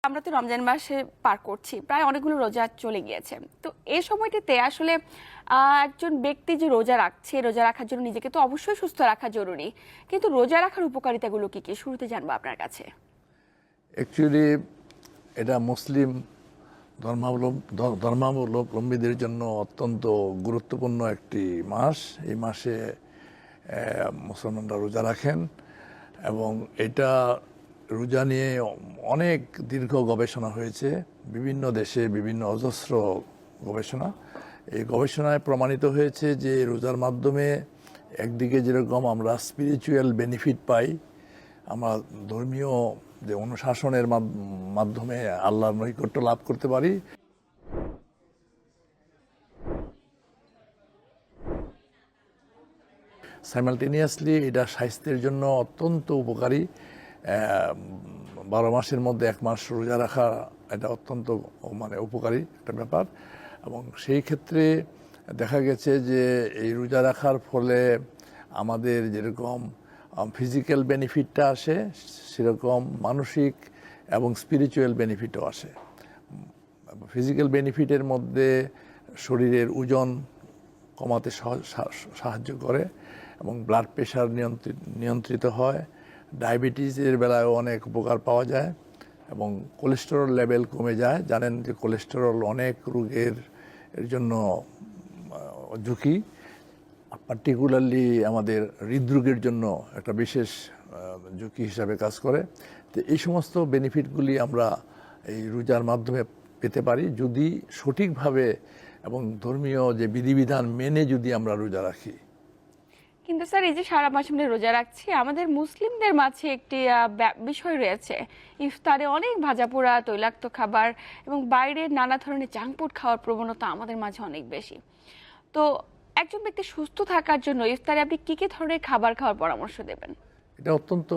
আমরা তো রমজান মাসে পার করছি, প্রায় অনেকগুলো রোজা চলে গিয়েছে। তো এই সময়টিতে আসলে একজন ব্যক্তি যে রোজা রাখছে, রোজা রাখার জন্য নিজেকে তো অবশ্যই সুস্থ রাখা জরুরি, কিন্তু রোজা রাখার উপকারিতাগুলো কি কি শুরুতে জানবো আপনার কাছে। অ্যাকচুয়ালি এটা মুসলিম ধর্মাবলম্বীদের জন্য অত্যন্ত গুরুত্বপূর্ণ একটি মাস। এই মাসে মুসলমানরা রোজা রাখেন এবং এটা রোজা নিয়ে অনেক দীর্ঘ গবেষণা হয়েছে বিভিন্ন দেশে, বিভিন্ন অজস্র গবেষণা। এই গবেষণায় প্রমাণিত হয়েছে যে রোজার মাধ্যমে একদিকে যেরকম আমরা স্পিরিচুয়াল বেনিফিট পাই, আমরা ধর্মীয় যে অনুশাসনের মাধ্যমে আল্লাহর নৈকট্য লাভ করতে পারি, সাইমালটেনিয়াসলি এটা স্বাস্থ্যের জন্য অত্যন্ত উপকারী। 12 মাসের মধ্যে 1 মাস রোজা রাখা এটা অত্যন্ত উপকারী একটা ব্যাপার। এবং সেই ক্ষেত্রে দেখা গেছে যে এই রোজা রাখার ফলে আমাদের যেরকম ফিজিক্যাল বেনিফিটটা আসে, সেরকম মানসিক এবং স্পিরিচুয়াল বেনিফিটও আসে। ফিজিক্যাল বেনিফিটের মধ্যে শরীরের ওজন কমাতে সাহায্য করে এবং ব্লাড প্রেশার নিয়ন্ত্রিত হয়। ডায়াবেটিসের বেলায়ও অনেক উপকার পাওয়া যায় এবং কোলেস্টেরল লেভেল কমে যায়। জানেন যে কোলেস্টেরল অনেক রোগের জন্য ঝুঁকি, পার্টিকুলারলি আমাদের হৃদরোগের জন্য একটা বিশেষ ঝুঁকি হিসাবে কাজ করে। তো এই সমস্ত বেনিফিটগুলি আমরা এই রোজার মাধ্যমে পেতে পারি যদি সঠিকভাবে এবং ধর্মীয় যে বিধিবিধান মেনে যদি আমরা রোজা রাখি। কিন্তু স্যার, এই যে সারা মাস আমরা রোজা রাখছি, আমাদের মুসলিমদের মাঝে একটি বিষয় রয়েছে, ইফতারে অনেক ভাজাপোড়া, তৈলাক্ত খাবার এবং বাইরে নানা ধরনের জাঙ্ক ফুড খাওয়ার প্রবণতা আমাদের মাঝে অনেক বেশি। তো একজন ব্যক্তি সুস্থ থাকার জন্য ইফতারে আপনি কি কি ধরনের খাবার খাওয়ার পরামর্শ দেবেন? এটা অত্যন্ত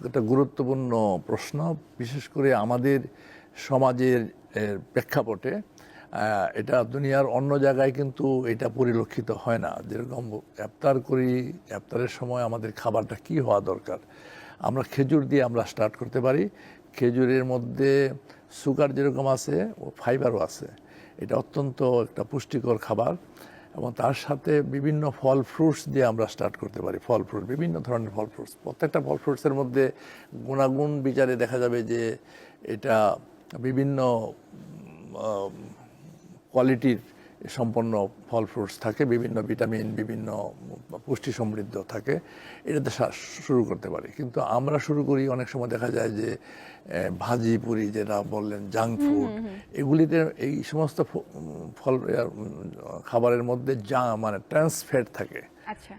একটা গুরুত্বপূর্ণ প্রশ্ন, বিশেষ করে আমাদের সমাজের প্রেক্ষাপটে। এটা দুনিয়ার অন্য জায়গায় কিন্তু এটা পরিলক্ষিত হয় না। যেরকম ইফতার করি, ইফতারের সময় আমাদের খাবারটা কি হওয়া দরকার। আমরা খেজুর দিয়ে আমরা স্টার্ট করতে পারি। খেজুরের মধ্যে সুগার যেরকম আছে, ও ফাইবারও আছে। এটা অত্যন্ত একটা পুষ্টিকর খাবার এবং তার সাথে বিভিন্ন ফল ফ্রুটস দিয়ে আমরা স্টার্ট করতে পারি। ফল ফ্রুট, বিভিন্ন ধরনের ফল ফ্রুটস, প্রত্যেকটা ফল ফ্রুটসের মধ্যে গুণাগুণ বিচারে দেখা যাবে যে এটা বিভিন্ন কোয়ালিটির সম্পন্ন ফল ফ্রুটস থাকে, বিভিন্ন ভিটামিন, বিভিন্ন পুষ্টি সমৃদ্ধ থাকে। এটাতে শুরু করতে পারি। কিন্তু আমরা শুরু করি, অনেক সময় দেখা যায় যে ভাজি পুরি, যেটা বললেন জাঙ্ক ফুড, এগুলিতে এই সমস্ত ফল খাবারের মধ্যে ট্রান্স ফ্যাট থাকে।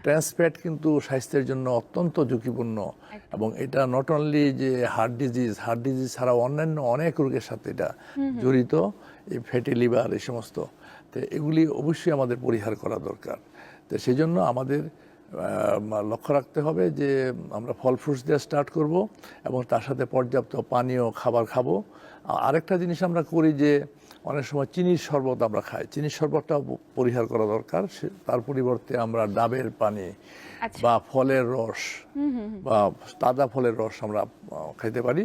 ট্রান্স ফ্যাট কিন্তু স্বাস্থ্যের জন্য অত্যন্ত ঝুঁকিপূর্ণ এবং এটা নট অনলি যে হার্ট ডিজিজ ছাড়াও অন্যান্য অনেক রোগের সাথে এটা জড়িত। এই ফ্যাটি লিভার, এই সমস্ত, তো এগুলি অবশ্যই আমাদের পরিহার করা দরকার। তো সেই জন্য আমাদের লক্ষ্য রাখতে হবে যে আমরা ফল ফ্রুটস দিয়ে স্টার্ট করব এবং তার সাথে পর্যাপ্ত পানীয় খাবার খাবো। আরেকটা জিনিস আমরা করি যে অনেক সময় চিনির শরবত আমরা খাই, চিনির শরবতটাও পরিহার করা দরকার। তার পরিবর্তে আমরা ডাবের পানি বা ফলের রস বা তাজা ফলের রস আমরা খাইতে পারি।